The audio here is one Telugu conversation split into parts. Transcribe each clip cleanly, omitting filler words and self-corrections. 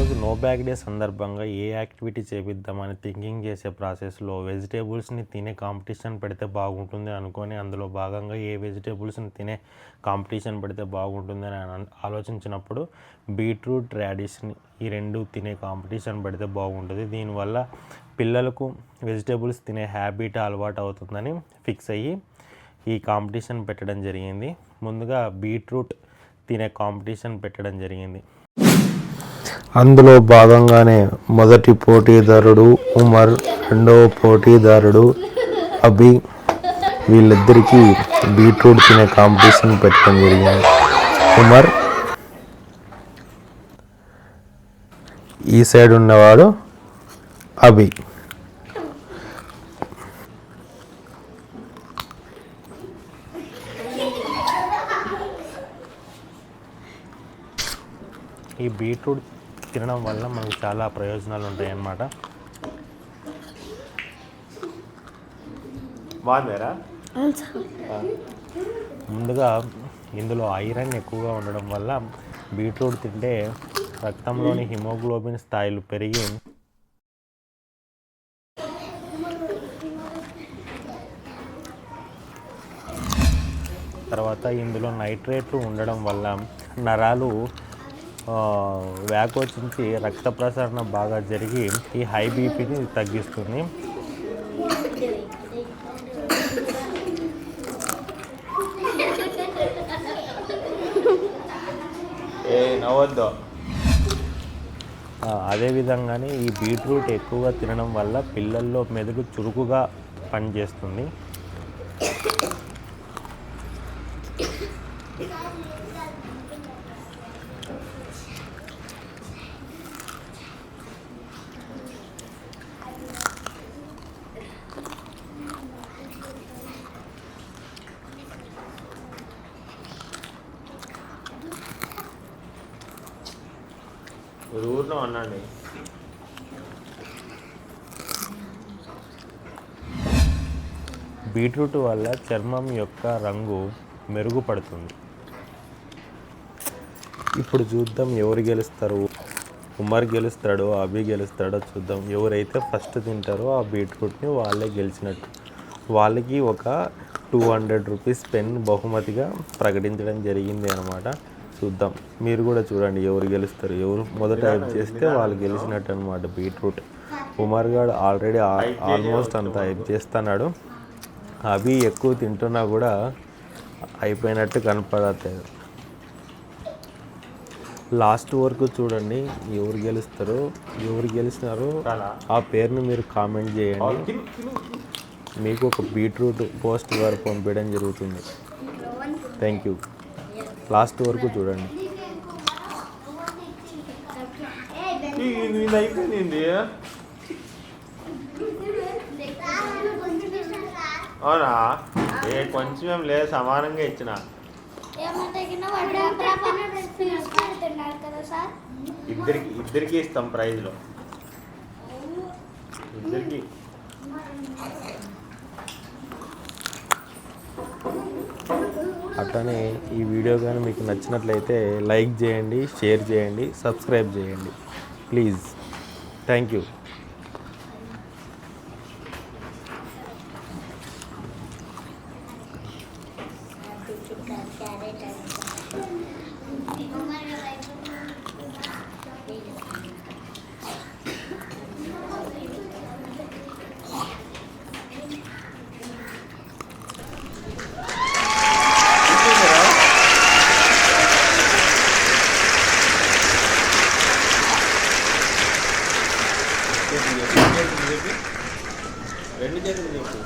ఈరోజు నో బ్యాగ్ డే సందర్భంగా ఏ యాక్టివిటీ చేపిద్దామని థింకింగ్ చేసే ప్రాసెస్లో వెజిటేబుల్స్ని తినే కాంపిటీషన్ పెడితే బాగుంటుంది అనుకొని అందులో భాగంగా ఏ వెజిటేబుల్స్ని తినే కాంపిటీషన్ పెడితే బాగుంటుంది అని ఆలోచించినప్పుడు బీట్రూట్ రాడిష్ని ఈ రెండు తినే కాంపిటీషన్ పెడితే బాగుంటుంది. దీనివల్ల పిల్లలకు వెజిటేబుల్స్ తినే హ్యాబిట్ అలవాటు అవుతుందని ఫిక్స్ అయ్యి ఈ కాంపిటీషన్ పెట్టడం జరిగింది. ముందుగా బీట్రూట్ తినే కాంపిటీషన్ పెట్టడం జరిగింది. అందులో భాగంగానే మొదటి పోటీదారుడు ఉమర్, రెండవ పోటీదారుడు అభి, వీళ్ళిద్దరికీ బీట్రూట్ తినే కాంపిటీషన్ పెట్టడం జరిగింది. ఉమర్ ఈ సైడ్ ఉన్నవాడు అభి. ఈ బీట్రూట్ తినడం వల్ల మనకు చాలా ప్రయోజనాలు ఉంటాయి అన్నమాట. బాగుందేరా? ముందుగా ఇందులో ఐరన్ ఎక్కువగా ఉండడం వల్ల బీట్రూట్ తింటే రక్తంలోని హిమోగ్లోబిన్ స్థాయిలు పెరిగి తర్వాత ఇందులో నైట్రేట్లు ఉండడం వల్ల నరాలు వ్యాకోచించి రక్త ప్రసరణ బాగా జరిగి ఈ హై బీపీని తగ్గిస్తుంది. అదేవిధంగానే ఈ బీట్రూట్ ఎక్కువగా తినడం వల్ల పిల్లల్లో మెదడు చురుకుగా పనిచేస్తుంది. ఊరిలో అనండి. బీట్రూట్ వల్ల చర్మం యొక్క రంగు మెరుగుపడుతుంది. ఇప్పుడు చూద్దాం ఎవరు గెలుస్తారు. ఉమర్ గెలుస్తాడో అభి గెలుస్తాడో చూద్దాం. ఎవరైతే ఫస్ట్ తింటారో ఆ బీట్రూట్ని వాళ్ళే గెలిచినట్టు. వాళ్ళకి ఒక 200 రూపీస్ పెన్ బహుమతిగా ప్రకటించడం జరిగింది అన్నమాట. చూద్దాం, మీరు కూడా చూడండి ఎవరు గెలుస్తారు. ఎవరు మొదట హైప్ చేస్తే వాళ్ళు గెలిచినట్టు అనమాట. బీట్రూట్ ఉమర్ గారు ఆల్రెడీ ఆల్మోస్ట్ అంతా హైప్ చేస్తున్నాడు. అవి ఎక్కువ తింటున్నా కూడా అయిపోయినట్టు కనపడట్లేదు. లాస్ట్ వరకు చూడండి ఎవరు గెలుస్తారో, ఎవరు గెలిచినారో ఆ పేరుని మీరు కామెంట్ చేయండి. మీకు ఒక బీట్రూట్ పోస్ట్ ద్వారా పంపించడం జరుగుతుంది. Thank you. లాస్ట్ వరకు చూడండి. అయిపోయింది. అవునా? కొంచెం ఏం లేదు, సమానంగా ఇచ్చిన. ఇద్దరికి ఇస్తాం ప్రైజ్లో. ఇద్దరికి అట్లనే ఈ వీడియో కానీ మీకు నచ్చినట్లయితే లైక్ చేయండి, షేర్ చేయండి, సబ్స్క్రైబ్ చేయండి ప్లీజ్. Thank you. రెండు చేతులు చెప్పు.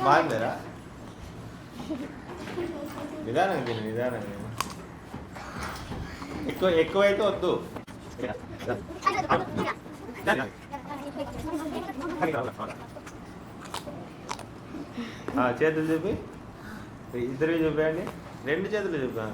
బాగుందరా? నిదానంగా తిను, నిదానంగా. ఎక్కువైతే వద్దు. చేతులు చూపి, ఇద్దరు చూపండి. రెండు చేతులు చూపా.